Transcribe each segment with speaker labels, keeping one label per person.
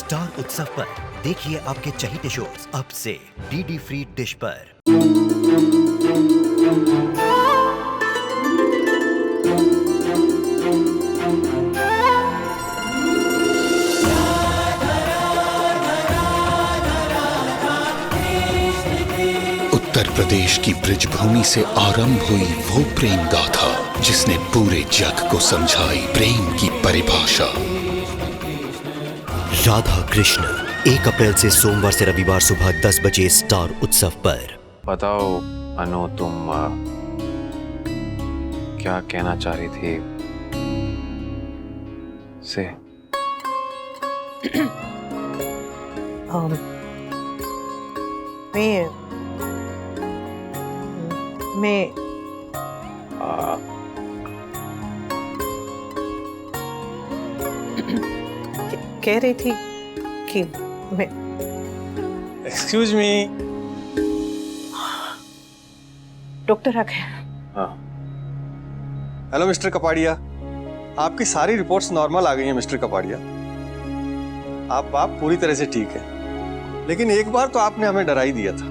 Speaker 1: Star उत्सव पर देखिए आपके चहीते शोज अब से डीडी फ्री डिश पर।
Speaker 2: उत्तर प्रदेश की ब्रिजभूमि से आरंभ हुई वो प्रेम गाथा जिसने पूरे जग को समझाई प्रेम की परिभाषा।
Speaker 1: राधा कृष्ण 1 अप्रैल से सोमवार से रविवार सुबह 10 बजे स्टार उत्सव पर।
Speaker 3: बताओ अनु, तुम क्या कहना चाह रही थी से?
Speaker 4: मैं कह रही थी कि मैं
Speaker 5: एक्सक्यूज मी।
Speaker 4: डॉक्टर आ गए।
Speaker 3: हाँ,
Speaker 5: हेलो मिस्टर कपाड़िया, आपकी सारी रिपोर्ट्स नॉर्मल आ गई हैं मिस्टर कपाड़िया। आप पूरी तरह से ठीक है, लेकिन एक बार तो आपने हमें डरा ही दिया था।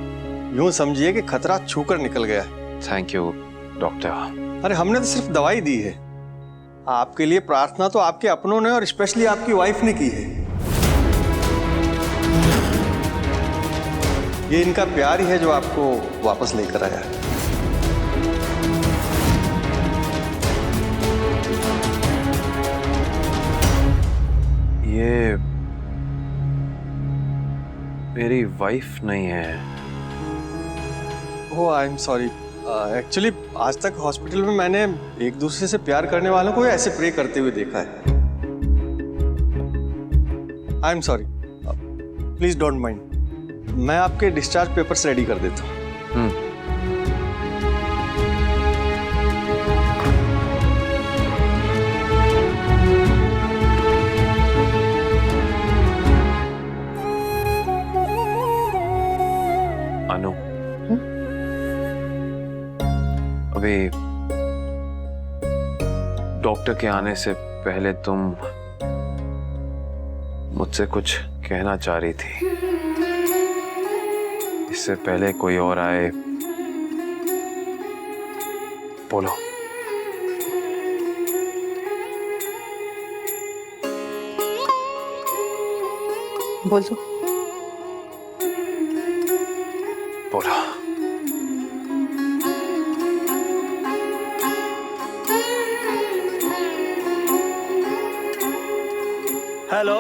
Speaker 5: यूं समझिए कि खतरा छूकर निकल गया है।
Speaker 3: Thank you doctor.
Speaker 5: अरे हमने तो सिर्फ दवाई दी है, आपके लिए प्रार्थना तो आपके अपनों ने और स्पेशली आपकी वाइफ ने की है। ये इनका प्यार ही है जो आपको वापस लेकर आया है।
Speaker 3: ये मेरी वाइफ नहीं है।
Speaker 5: ओह आई एम सॉरी। एक्चुअली आज तक हॉस्पिटल में मैंने एक दूसरे से प्यार करने वालों को ऐसे प्रे करते हुए देखा है। I am sorry, please don't mind. मैं आपके डिस्चार्ज पेपर्स रेडी कर देता हूँ।
Speaker 3: अनु, अभी डॉक्टर के आने से पहले तुम मुझसे कुछ कहना चाह रही थी। इससे पहले कोई और आए, बोलो।
Speaker 4: बोल दो।
Speaker 3: बोलो।
Speaker 6: हेलो।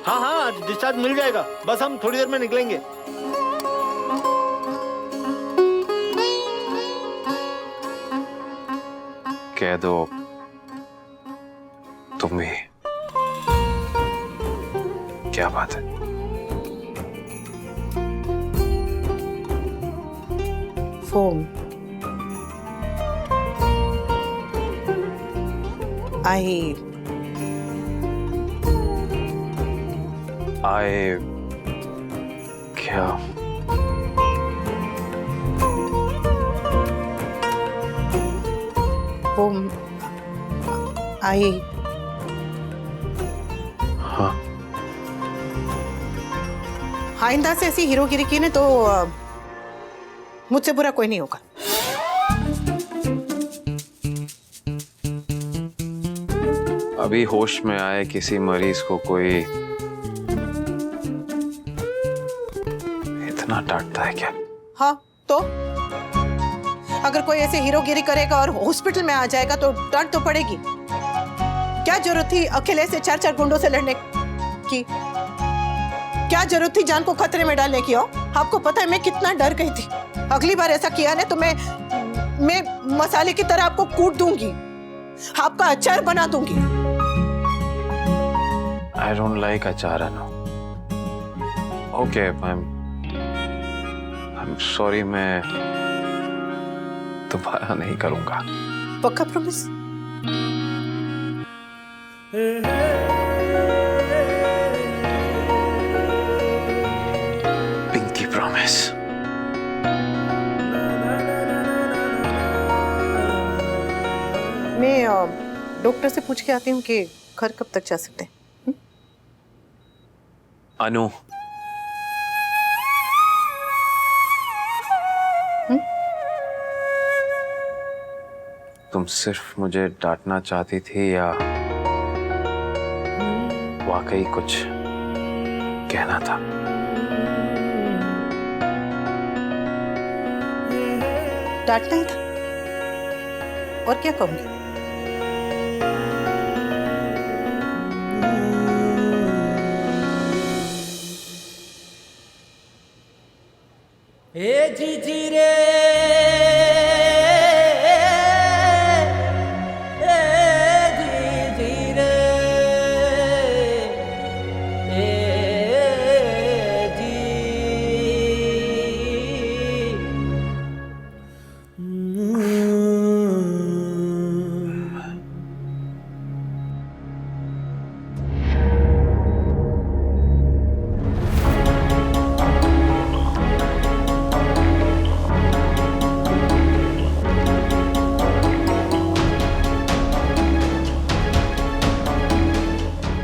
Speaker 6: हाँ, डिस्चार्ज मिल जाएगा, बस हम थोड़ी देर में निकलेंगे।
Speaker 3: कह दो तुम ही। क्या बात है?
Speaker 4: फोन आई
Speaker 3: क्या?
Speaker 4: वो आई
Speaker 3: हाँ,
Speaker 4: आइंदा से ऐसी हीरोगिरी की ने तो मुझसे बुरा कोई नहीं होगा।
Speaker 3: अभी होश में आए किसी मरीज को कोई इतना डांटता है क्या?
Speaker 4: हाँ तो अगर कोई ऐसे हीरोगिरी करेगा और हॉस्पिटल में आ जाएगा तो डांट तो पड़ेगी। क्या जरूरत थी अकेले से 4 गुंडों से लड़ने की? क्या जरूरत थी जान को खतरे में डालने की? आपको पता है मैं कितना डर गई थी। अगली बार ऐसा किया ना तो मैं मसाले की तरह आपको कूट दूंगी, आपका अचार बना दूंगी।
Speaker 3: I don't like अचार अनु। Okay, I'm sorry, मैं दोबारा नहीं करूंगा।
Speaker 4: पक्का प्रॉमिस?
Speaker 3: Pinky promise.
Speaker 4: मैं डॉक्टर से पूछ के आती हूँ कि घर कब तक जा सकते हैं।
Speaker 3: अनु, तुम सिर्फ मुझे डांटना चाहती थी या वाकई कुछ कहना था?
Speaker 4: डांटना ही था, और क्या कहूंगी?
Speaker 7: ए जीजी रे, ए जीजी रे, ए जी।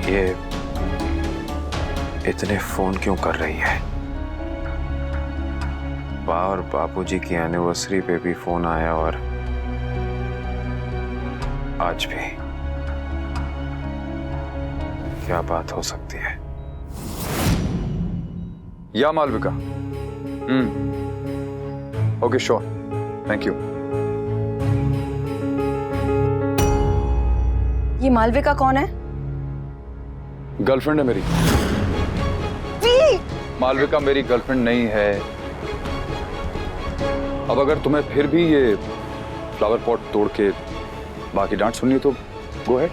Speaker 3: ये इतने फोन क्यों कर रही है? बा और बापूजी की एनिवर्सरी पे भी फोन आया और आज भी। क्या बात हो सकती है?
Speaker 8: या Malvika? Okay sure, thank you.
Speaker 9: ये मालविका कौन है?
Speaker 8: गर्लफ्रेंड है मेरी। मालविका मेरी गर्लफ्रेंड नहीं है। अब अगर तुम्हें फिर भी ये फ्लावर पॉट तोड़ के बाकी डांट सुननी है तो गो अहेड।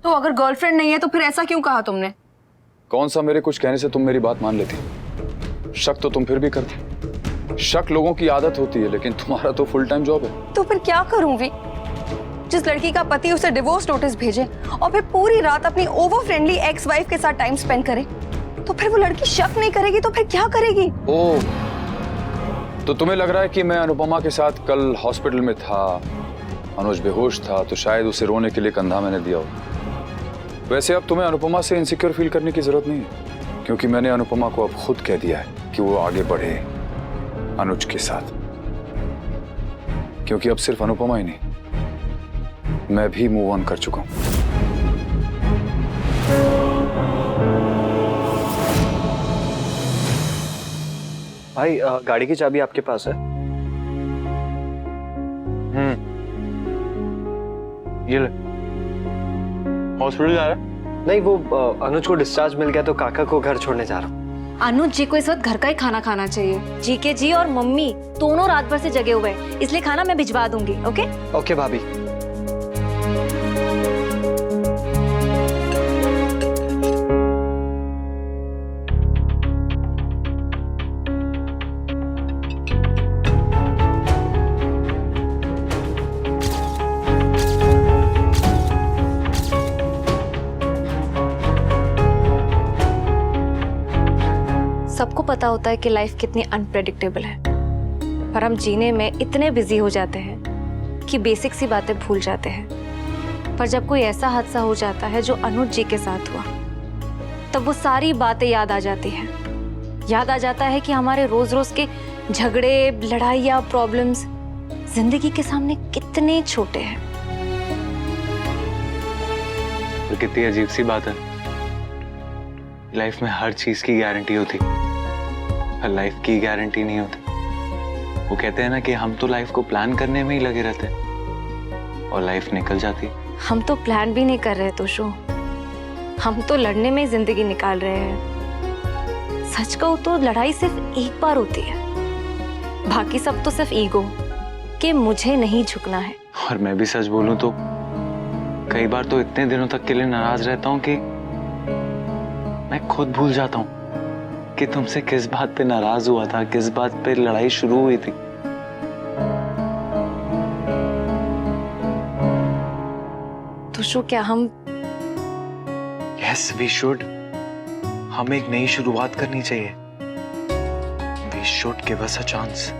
Speaker 9: तो अगर गर्लफ्रेंड नहीं है तो फिर ऐसा क्यों कहा तुमने?
Speaker 8: कौन सा मेरे कुछ कहने से तुम मेरी बात मान लेती? शक तो तुम फिर भी करती। शक लोगों की आदत होती है, लेकिन तुम्हारा तो फुल टाइम जॉब है।
Speaker 9: तो फिर क्या करूं वी? जिस लड़की का पति उसे डिवोर्स नोटिस भेजे और फिर पूरी रात अपनी ओवर फ्रेंडली एक्स वाइफ के साथ टाइम स्पेंड करे, तो फिर वो लड़की शक नहीं करेगी तो फिर क्या करेगी?
Speaker 8: ओह, तो तुम्हें लग रहा है कि मैं अनुपमा के साथ कल हॉस्पिटल में था, अनुज बेहोश था, तो शायद उसे रोने के लिए कंधा मैंने दिया हो। वैसे अब तुम्हें अनुपमा से इनसिक्योर फील करने की जरूरत नहीं है, क्योंकि मैंने अनुपमा को अब खुद कह दिया है कि वो आगे बढ़े अनुज के साथ। क्योंकि अब सिर्फ अनुपमा ही नहीं, मैं भी मूव ऑन कर चुका हूं।
Speaker 5: भाई गाड़ी की चाबी आपके पास है?
Speaker 10: ये ले। हॉस्पिटल जा रहा है?
Speaker 5: नहीं, वो अनुज को डिस्चार्ज मिल गया तो काका को घर छोड़ने जा रहा हूँ।
Speaker 11: अनुज जी को इस वक्त घर का ही खाना खाना चाहिए। जी के जी और मम्मी दोनों रात भर से जगे हुए हैं, इसलिए खाना मैं भिजवा दूंगी। ओके
Speaker 5: ओके भाभी।
Speaker 11: सबको पता होता है कि लाइफ कितनी अनप्रेडिक्टेबल है, पर हम जीने में इतने बिजी हो जाते हैं कि बेसिक सी बातें भूल जाते हैं। पर जब कोई ऐसा हादसा हो जाता है जो अनुज जी के साथ हुआ, तब वो सारी बातें याद आ जाती हैं। याद आ जाता है कि हमारे रोज रोज के झगड़े, लड़ाइयाँ, प्रॉब्लम्स जिंदगी के सामने कितने छोटे हैं।
Speaker 10: तो कितनी अजीब सी बात है, लाइफ में हर चीज की गारंटी होती, हर लाइफ की गारंटी नहीं होती। वो कहते हैं ना कि हम तो लाइफ को प्लान करने में ही लगे रहते हैं और लाइफ निकल जाती।
Speaker 11: हम तो प्लान भी नहीं कर रहे तोशो, हम तो लड़ने में जिंदगी निकाल रहे हैं। सच कहूं तो लड़ाई सिर्फ एक बार होती है, बाकी सब तो सिर्फ ईगो कि मुझे नहीं झुकना है।
Speaker 10: और मैं भी सच बोलूं तो कई बार तो इतने दिनों तक के लिए नाराज रहता हूं कि मैं खुद भूल जाता हूं कि तुमसे किस बात पे नाराज हुआ था, किस बात पे लड़ाई शुरू हुई थी।
Speaker 11: तोशो क्या हम
Speaker 10: यस वी शुड, हमें एक नई शुरुआत करनी चाहिए। We should give us a chance.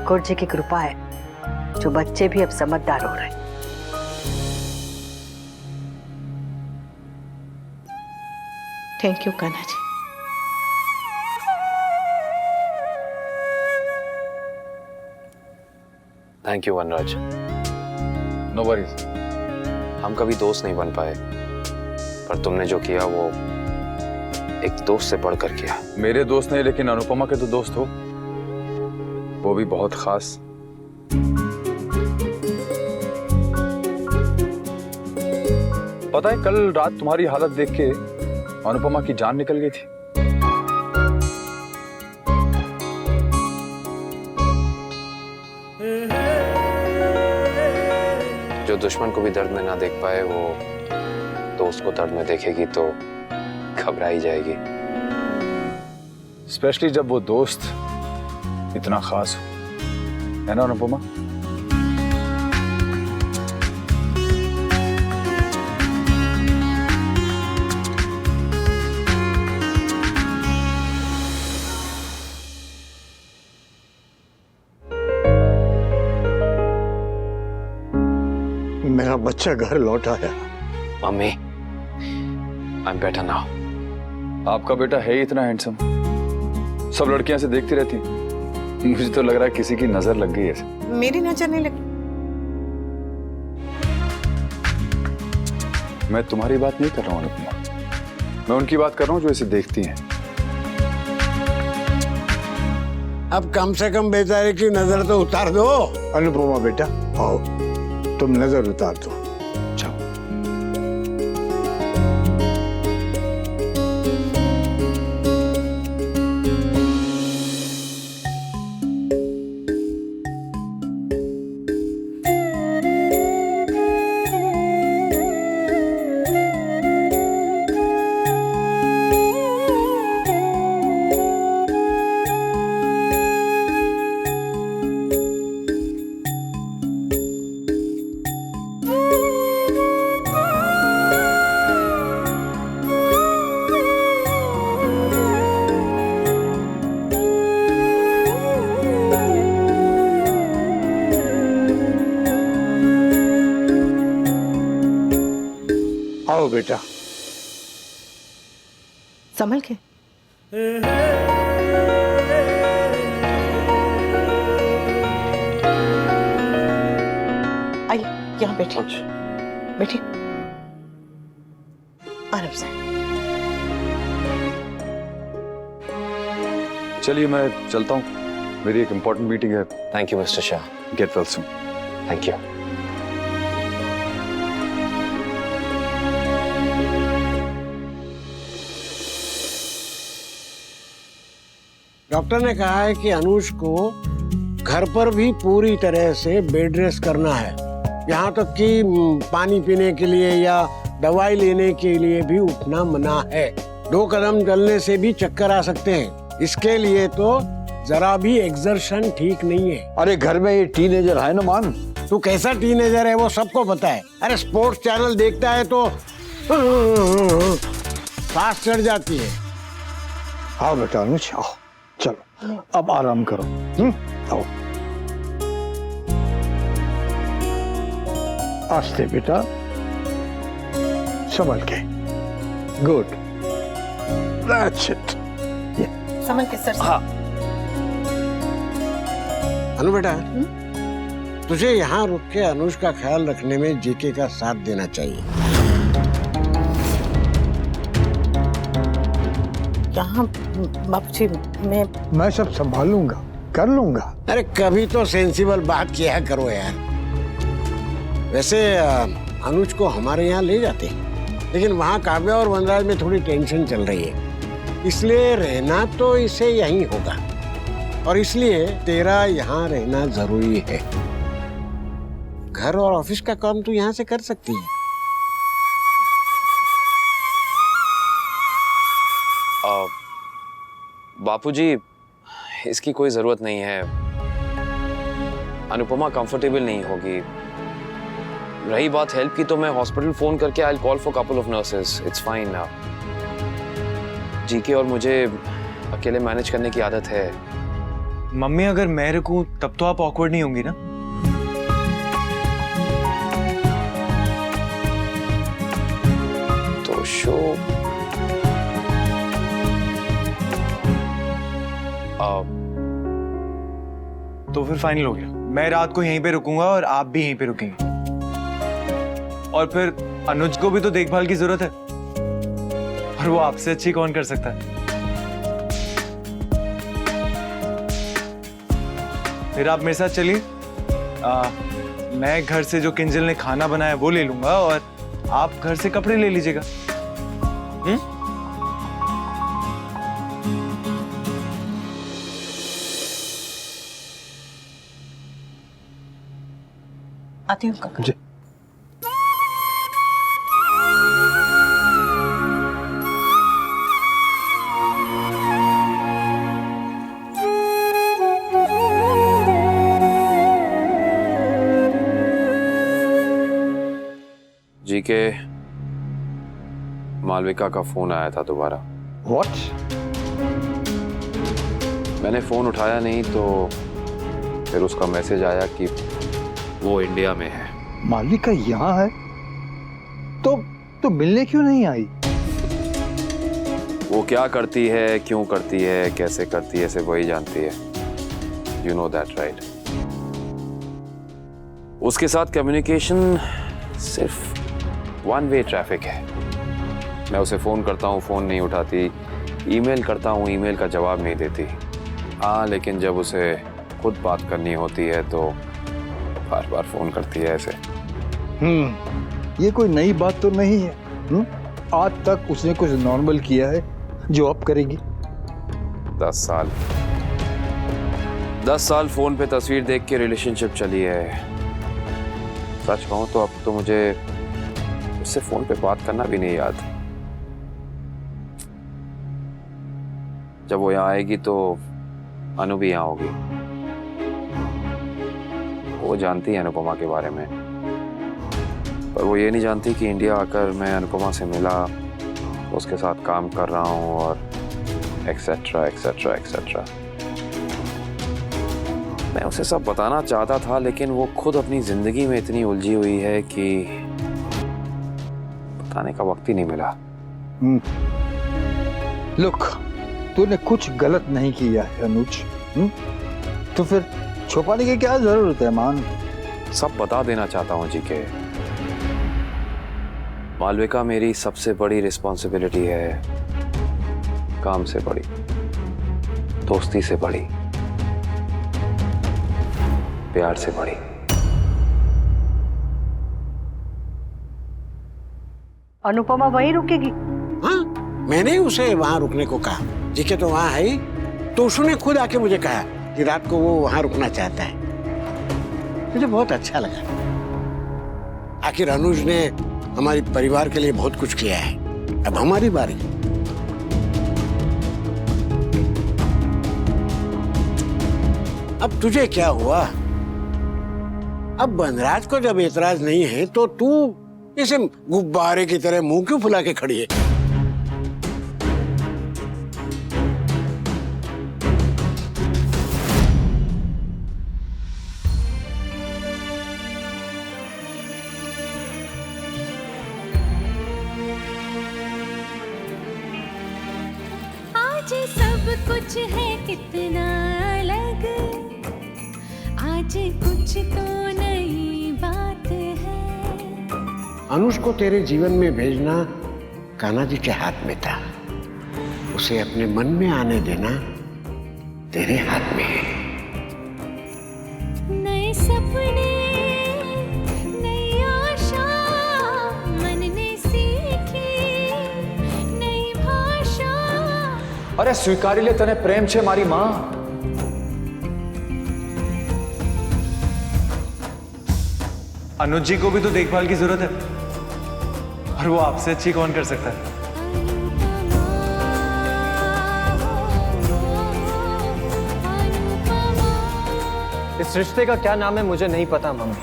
Speaker 12: Thakur ji की कृपा है जो बच्चे भी अब समझदार हो रहे हैं।
Speaker 4: Thank you Kanha ji.
Speaker 3: Thank you Vanraj.
Speaker 8: No worries.
Speaker 3: हम कभी दोस्त नहीं बन पाए, पर तुमने जो किया वो एक दोस्त से बढ़कर किया।
Speaker 8: मेरे दोस्त नहीं, लेकिन अनुपमा के तो दोस्त हो, वो भी बहुत खास। पता है, कल रात तुम्हारी हालत देख के अनुपमा की जान निकल गई थी।
Speaker 3: जो दुश्मन को भी दर्द में ना देख पाए, वो दोस्त को दर्द में देखेगी तो घबरा ही जाएगी।
Speaker 8: स्पेशली जब वो दोस्त इतना खास हो, है ना अनुपमा?
Speaker 6: मेरा बच्चा घर लौट आया।
Speaker 3: Mummy, I am better now.
Speaker 8: आपका बेटा है ही इतना हैंडसम, सब लड़कियां से देखती रहती। मुझे तो लग रहा है किसी की नजर लग गई है।
Speaker 4: मेरी नजर नहीं लगी।
Speaker 8: मैं तुम्हारी बात नहीं कर रहा हूँ अनुपमा, मैं उनकी बात कर रहा हूँ जो इसे देखती हैं।
Speaker 6: अब कम से कम बेचारे की नजर तो उतार दो। अनुपमा बेटा आओ, तुम नजर उतार दो। जाओ। आओ बेटा।
Speaker 4: संभल के। आइए, यहाँ बैठिए। बैठिए आराम से।
Speaker 8: चलिए मैं चलता हूँ, मेरी एक इम्पोर्टेंट मीटिंग है।
Speaker 3: Thank you mister Shah.
Speaker 8: Get well soon.
Speaker 3: Thank you.
Speaker 6: Doctor ने कहा है कि अनुज को घर पर भी पूरी तरह से बेड रेस्ट करना है, यहाँ तक कि पानी पीने के लिए या दवाई लेने के लिए भी उठना मना है। 2 कदम चलने से भी चक्कर आ सकते हैं, इसके लिए तो जरा भी एक्सर्शन ठीक नहीं है।
Speaker 13: अरे घर में ये टीनेजर है ना मान।
Speaker 6: तू कैसा टीनेजर है वो सबको पता है। अरे स्पोर्ट्स चैनल देखता है तो सांस चढ़ जाती है।
Speaker 13: आओ बेटा अनुज आओ, चलो अब आराम करो। आओ आस्ते बेटा, संभल के। Good, that's it.
Speaker 4: संभल के सर।
Speaker 6: हाँ अनु बेटा, तुझे यहाँ रुक के अनुज का ख्याल रखने में जीके का साथ देना चाहिए।
Speaker 4: यहाँ बापूजी
Speaker 13: मैं सब संभालूंगा, कर लूंगा।
Speaker 6: अरे कभी तो सेंसिबल बात किया करो यार। वैसे अनुज को हमारे यहाँ ले जाते, लेकिन वहाँ काव्या और वनराज में थोड़ी टेंशन चल रही है, इसलिए रहना तो इसे यहीं होगा, और इसलिए तेरा यहाँ रहना जरूरी है। घर और ऑफिस का काम तू यहाँ से कर सकती है।
Speaker 3: बापूजी, इसकी कोई जरूरत नहीं है। अनुपमा कंफर्टेबल नहीं होगी। रही बात हेल्प की, तो मैं हॉस्पिटल फोन करके I will call for couple of nurses. It's fine now. GK और मुझे अकेले मैनेज करने की आदत है।
Speaker 10: मम्मी अगर मैं रुकूं तब तो आप ऑकवर्ड नहीं होंगी ना?
Speaker 3: तो शो
Speaker 10: तो फिर फाइनल हो गया, मैं रात को यहीं पे रुकूंगा और आप भी यहीं पे रुकेंगे। और फिर अनुज को भी तो देखभाल की जरूरत है, और वो आपसे अच्छी कौन कर सकता है? फिर आप मेरे साथ चलिए, मैं घर से जो किंजल ने खाना बनाया वो ले लूंगा और आप घर से कपड़े ले लीजिएगा।
Speaker 4: आती हूँ काका।
Speaker 3: जी के मालविका का फोन आया था दोबारा।
Speaker 13: What?
Speaker 3: मैंने फोन उठाया नहीं तो फिर उसका मैसेज आया कि वो इंडिया में है।
Speaker 13: मालविका यहाँ है? तो मिलने क्यों नहीं आई?
Speaker 3: वो क्या करती है, क्यों करती है, कैसे करती है, सिर्फ वही जानती है। You know that right. उसके साथ कम्युनिकेशन सिर्फ वन वे ट्रैफिक है। मैं उसे फोन करता हूँ, फोन नहीं उठाती, ईमेल करता हूँ, ईमेल का जवाब नहीं देती। हाँ, लेकिन जब उसे खुद बात करनी होती है तो बार बार फोन करती है ऐसे।
Speaker 13: ये कोई नई बात तो नहीं है। आज तक उसने कुछ नॉर्मल किया है जो अब करेगी?
Speaker 3: 10 साल फोन पे तस्वीर देख के रिलेशनशिप चली है। सच कहूं तो अब तो मुझे उससे फोन पे बात करना भी नहीं याद। जब वो यहाँ आएगी तो अनु भी यहाँ होगी। वो जानती है अनुपमा के बारे में, पर वो ये नहीं जानती कि इंडिया आकर मैं अनुपमा से मिला, उसके साथ काम कर रहा हूँ और एक्सेट्रा एक्सेट्रा एक्सेट्रा। मैं उसे सब बताना चाहता था, लेकिन वो खुद अपनी जिंदगी में इतनी उलझी हुई है कि बताने का वक्त ही नहीं मिला।
Speaker 13: लुक, तूने कुछ गलत नहीं किया है अनुज। तो फिर छुपाने की क्या जरूरत है? मान
Speaker 3: सब बता देना चाहता हूँ जी के मालविका मेरी सबसे बड़ी रिस्पॉन्सिबिलिटी है, काम से बड़ी, दोस्ती से बड़ी, प्यार से बड़ी।
Speaker 12: अनुपमा वहीं रुकेगी?
Speaker 6: हाँ, मैंने ही उसे वहां रुकने को कहा। जीके तो वहां है ही, तो उसने खुद आके मुझे कहा कि रात को वो वहां रुकना चाहता है। मुझे बहुत अच्छा लगा। आखिर अनुज ने हमारे परिवार के लिए बहुत कुछ किया है, अब हमारी बारी। अब तुझे क्या हुआ? अब वनराज को जब एतराज नहीं है तो तू इसे गुब्बारे की तरह मुंह क्यों फुला के खड़ी है?
Speaker 14: आज सब कुछ है कितना अलग, आज कुछ तो नई बात है।
Speaker 6: अनुज को तेरे जीवन में भेजना कान्हा जी के हाथ में था, उसे अपने मन में आने देना तेरे हाथ में है।
Speaker 14: नए सपने, नई आशा, मन ने सीखी नई भाषा।
Speaker 8: अरे स्वीकारी ले तने प्रेम छे मारी मां।
Speaker 10: अनुज जी को भी तो देखभाल की जरूरत है, और वो आपसे अच्छी कौन कर सकता है?
Speaker 15: इस रिश्ते का क्या नाम है मुझे नहीं पता मम्मी,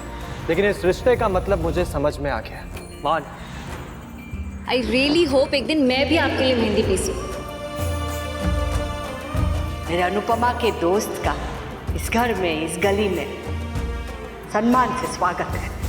Speaker 15: लेकिन इस रिश्ते का मतलब मुझे समझ में आ गया। मान,
Speaker 11: आई रियली होप एक दिन मैं भी आपके लिए मेहंदी पीसूं।
Speaker 12: मेरे अनुपमा के दोस्त का इस घर में, इस गली में सम्मान से स्वागत है।